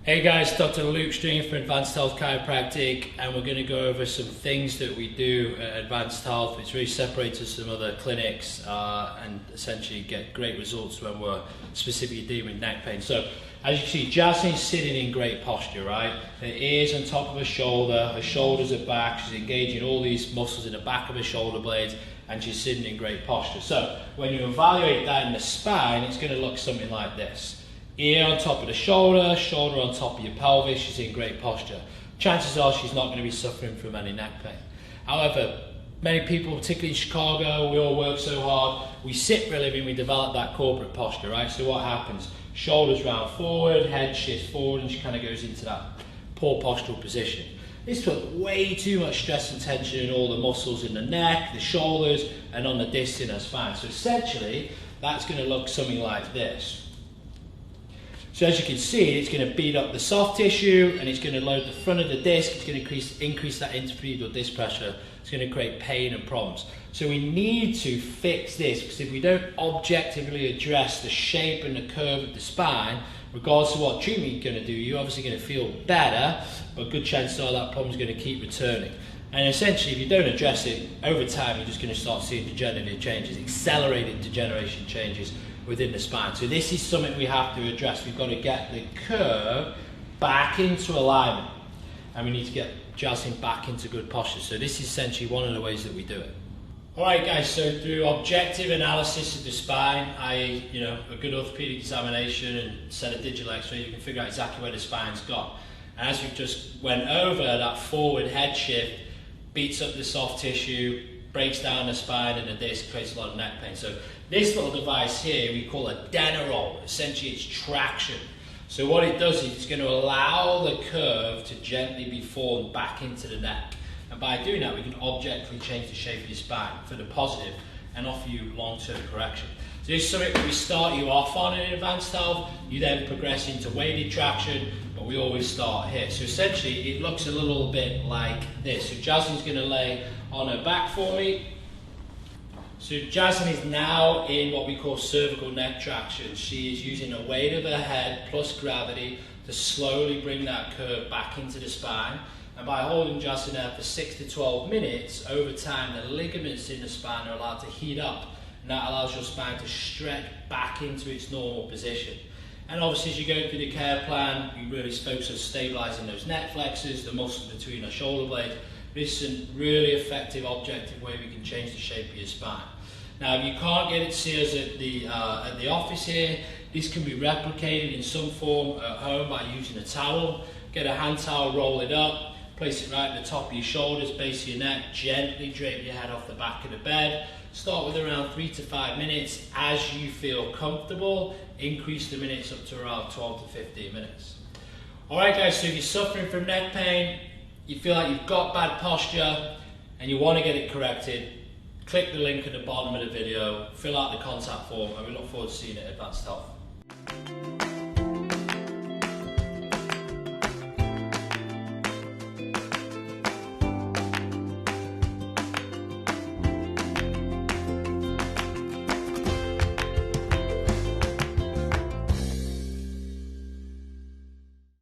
Hey guys, Dr. Luke String for Advanced Health Chiropractic, and we're going to go over some things that we do at Advanced Health which really separates us from other clinics and essentially get great results when we're specifically dealing with neck pain. So as you can see, Jasmine's sitting in great posture, right? Her ears on top of her shoulder, her shoulders are back, she's engaging all these muscles in the back of her shoulder blades, and she's sitting in great posture. So when you evaluate that in the spine, it's going to look something like this. Ear on top of the shoulder, shoulder on top of your pelvis, she's in great posture. Chances are she's not going to be suffering from any neck pain. However, many people, particularly in Chicago, we all work so hard, we sit for a living, we develop that corporate posture, right? So what happens? Shoulders round forward, head shifts forward, and she kind of goes into that poor postural position. This puts way too much stress and tension in all the muscles in the neck, the shoulders, and on the discs in her spine. So essentially, that's going to look something like this. So as you can see, it's going to beat up the soft tissue and it's going to load the front of the disc. It's going to increase that intervertebral disc pressure. It's going to create pain and problems. So we need to fix this, because if we don't objectively address the shape and the curve of the spine, regardless of what treatment you're going to do, you're obviously going to feel better, but good chances are that problem's going to keep returning. And essentially, if you don't address it, over time you're just going to start seeing degenerative changes, accelerated degeneration changes within the spine. So this is something we have to address. We've got to get the curve back into alignment, and we need to get Jasmine back into good posture. So this is essentially one of the ways that we do it. Alright guys, so through objective analysis of the spine, a good orthopedic examination and set of digital x-ray, you can figure out exactly where the spine's gone. And as we've just went over, that forward head shift beats up the soft tissue, breaks down the spine and the disc, creates a lot of neck pain. So this little device here we call a Denerol. Essentially it's traction. So what it does is it's going to allow the curve to gently be formed back into the neck. And by doing that we can objectively change the shape of your spine for the positive and offer you long-term correction. So this is something that we start you off on in Advanced Health. You then progress into weighted traction, but we always start here. So essentially it looks a little bit like this. So Jasmine's going to lay on her back for me. So Jasmine is now in what we call cervical neck traction. She is using the weight of her head plus gravity to slowly bring that curve back into the spine. And by holding Jasmine there for 6 to 12 minutes, over time the ligaments in the spine are allowed to heat up, and that allows your spine to stretch back into its normal position. And obviously as you go through the care plan, we really focus on stabilizing those neck flexors, the muscles between our shoulder blades. This is a really effective, objective way we can change the shape of your spine. Now, if you can't get it to see us at the office here, this can be replicated in some form at home by using a towel. Get a hand towel, roll it up, place it right at the top of your shoulders, base of your neck, gently drape your head off the back of the bed. Start with around 3 to 5 minutes. As you feel comfortable, increase the minutes up to around 12 to 15 minutes. Alright guys, so if you're suffering from neck pain, you feel like you've got bad posture and you want to get it corrected, click the link at the bottom of the video, fill out the contact form, and we look forward to seeing you at Advanced Health.